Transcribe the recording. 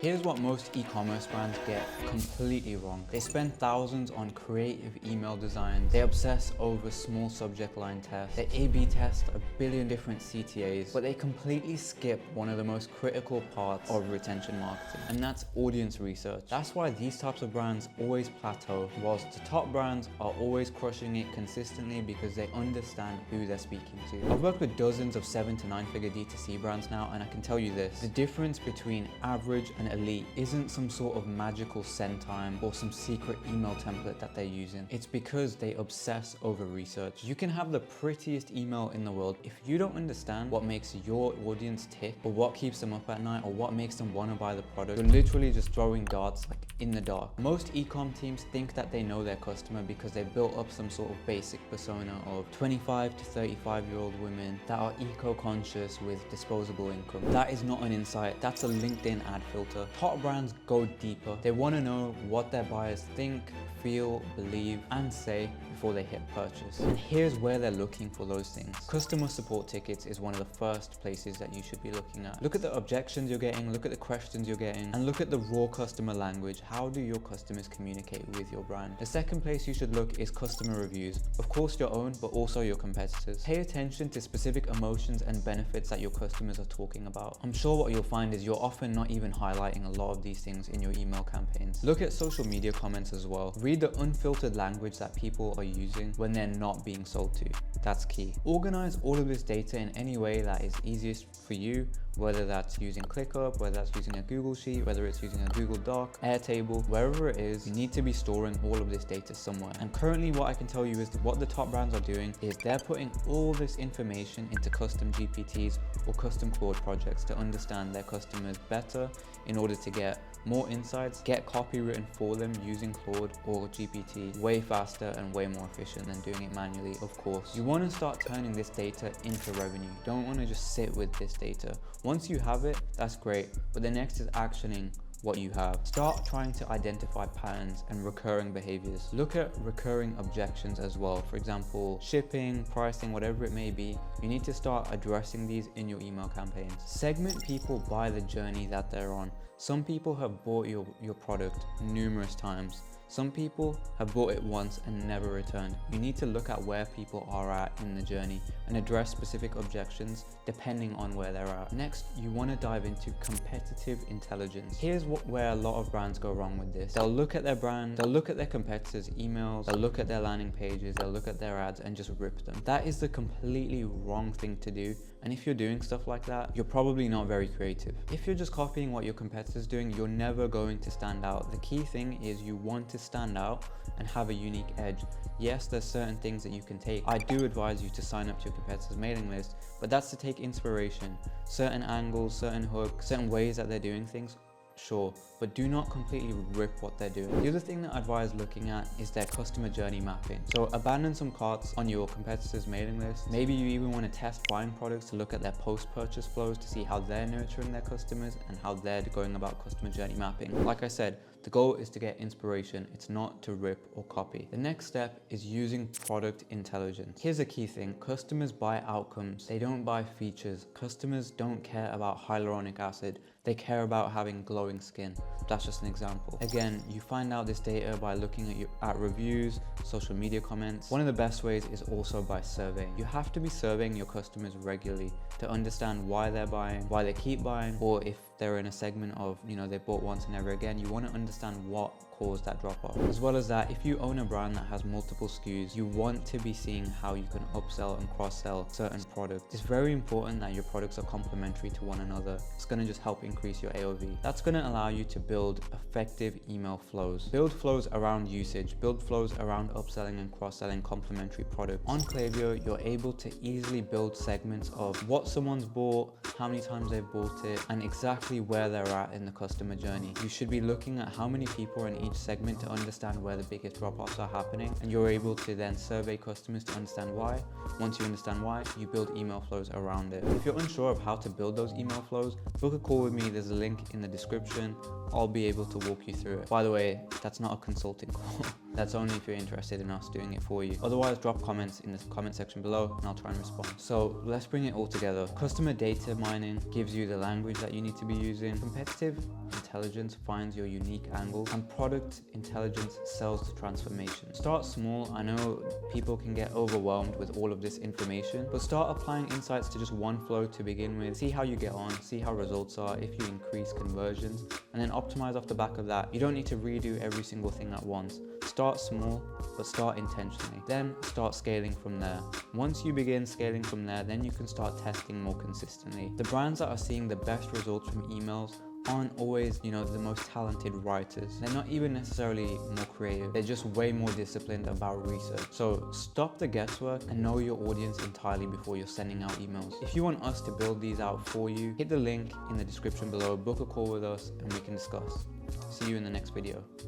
Here's what most e-commerce brands get completely wrong. They spend thousands on creative email designs. They obsess over small subject line tests. They A/B test a billion different CTAs, but they completely skip one of the most critical parts of retention marketing, and that's audience research. That's why these types of brands always plateau, whilst the top brands are always crushing it consistently because they understand who they're speaking to. I've worked with dozens of 7 to 9 figure D2C brands now, and I can tell you this: the difference between average and elite isn't some sort of magical send time or some secret email template that they're using. It's because they obsess over research. You can have the prettiest email in the world. If you don't understand what makes your audience tick, or what keeps them up at night, or what makes them want to buy the product, you're literally just throwing darts like in the dark. Most e-com teams think that they know their customer because they built up some sort of basic persona of 25 to 35-year-old women that are eco-conscious with disposable income. That is not an insight. That's a LinkedIn ad filter. Top brands go deeper. They want to know what their buyers think, feel, believe, and say before they hit purchase. And here's where they're looking for those things. Customer support tickets is one of the first places that you should be looking at. Look at the objections you're getting, look at the questions you're getting, and look at the raw customer language. How do your customers communicate with your brand? The second place you should look is customer reviews. Of course your own, but also your competitors. Pay attention to specific emotions and benefits that your customers are talking about. I'm sure what you'll find is you're often not even highlighting a lot of these things in your email campaigns. Look at social media comments as well. Read the unfiltered language that people are using when they're not being sold to. That's key. Organize all of this data in any way that is easiest for you, whether that's using ClickUp, whether that's using a Google Sheet, whether it's using a Google Doc, Airtable, wherever it is, you need to be storing all of this data somewhere. And currently what I can tell you is that what the top brands are doing is they're putting all this information into custom GPTs or custom Claude projects to understand their customers better in order to get more insights, get copy written for them using Claude or GPT way faster and way more efficient than doing it manually, of course. You want to start turning this data into revenue. You don't want to just sit with this data. Once you have it, that's great, but the next is actioning what you have. Start trying to identify patterns and recurring behaviors. Look at recurring objections as well. For example, shipping, pricing, whatever it may be. You need to start addressing these in your email campaigns. Segment people by the journey that they're on. Some people have bought your product numerous times. Some people have bought it once and never returned. You need to look at where people are at in the journey and address specific objections depending on where they're at. Next, you want to dive into competitive intelligence. Here's where a lot of brands go wrong with this. They'll look at their brand, they'll look at their competitors' emails, they'll look at their landing pages, they'll look at their ads and just rip them. That is the completely wrong thing to do. And if you're doing stuff like that, you're probably not very creative. If you're just copying what your competitor's doing, you're never going to stand out. The key thing is you want to stand out and have a unique edge. Yes, there's certain things that you can take. I do advise you to sign up to your competitor's mailing list, but that's to take inspiration. Certain angles, certain hooks, certain ways that they're doing things, sure, but do not completely rip what they're doing. The other thing that I advise looking at is their customer journey mapping. So abandon some carts on your competitors' mailing list. Maybe you even want to test buying products to look at their post-purchase flows to see how they're nurturing their customers and how they're going about customer journey mapping. Like I said, the goal is to get inspiration. It's not to rip or copy. The next step is using product intelligence. Here's a key thing. Customers buy outcomes. They don't buy features. Customers don't care about hyaluronic acid. They care about having glowing skin. That's just an example. Again, you find out this data by looking at reviews, social media comments. One of the best ways is also by surveying. You have to be surveying your customers regularly to understand why they're buying, why they keep buying, or if they're in a segment of, they bought once and never again. You want to understand what caused that drop off. As well as that, if you own a brand that has multiple SKUs, you want to be seeing how you can upsell and cross-sell certain products. It's very important that your products are complementary to one another. It's going to just help increase your AOV. That's going to allow you to build effective email flows. Build flows around usage, build flows around upselling and cross-selling complementary products. On Klaviyo, you're able to easily build segments of what someone's bought, how many times they've bought it, and exactly where they're at in the customer journey. You should be looking at how many people are in each segment to understand where the biggest drop-offs are happening, and you're able to then survey customers to understand why. Once you understand why, you build email flows around it. If you're unsure of how to build those email flows, book a call with me. There's a link in the description. I'll be able to walk you through it. By the way, that's not a consulting call. That's only if you're interested in us doing it for you. Otherwise, drop comments in the comment section below and I'll try and respond. So let's bring it all together. Customer data mining gives you the language that you need to be using. Competitive intelligence finds your unique angle, and product intelligence sells the transformation. Start small. I know people can get overwhelmed with all of this information, but start applying insights to just one flow to begin with. See how you get on, see how results are, if you increase conversions, and then optimize off the back of that. You don't need to redo every single thing at once. Start small, but start intentionally. Then start scaling from there. Once you begin scaling from there, then you can start testing more consistently. The brands that are seeing the best results from emails aren't always, the most talented writers. They're not even necessarily more creative. They're just way more disciplined about research. So stop the guesswork and know your audience entirely before you're sending out emails. If you want us to build these out for you, hit the link in the description below, book a call with us, and we can discuss. See you in the next video.